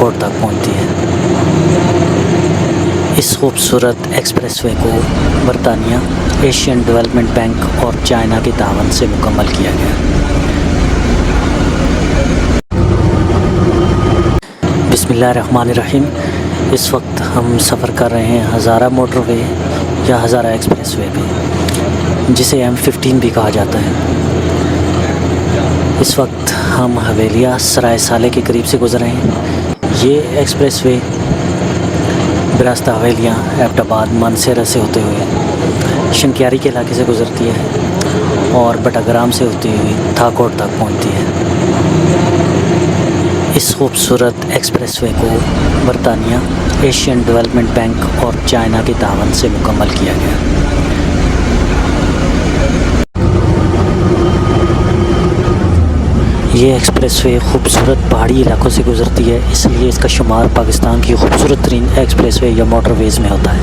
Court तक पहुंचती है। इस खूबसूरत एक्सप्रेसवे को बरतानिया, एशियन डेवलपमेंट बैंक और चाइना के तावन से मुकम्मल किया गया। बिस्मिल्लाहिर्रहमानिर्रहीम। इस वक्त हम सफ़र कर रहे हैं हज़ारा मोटरवे या हज़ारा एक्सप्रेसवे पे, जिसे M15 भी कहा जाता है। इस वक्त हम हवेलिया सराय साले के करीब से गुज़र रहे हैं। ये एक्सप्रेसवे बिरास्ता हवेलियाँ, एबटाबाद, मानसेरा से होते हुए शंकियारी के इलाके से गुज़रती है और बटाग्राम से होती हुई थाकोट तक पहुंचती है। इस खूबसूरत एक्सप्रेसवे को बरतानिया, एशियन डेवलपमेंट बैंक और चाइना के तावन से मुकम्मल किया गया। ये एक्सप्रेसवे खूबसूरत पहाड़ी इलाकों से गुज़रती है, इसलिए इसका शुमार पाकिस्तान की खूबसूरत तरीन एक्सप्रेसवे या मोटरवेज़ में होता है।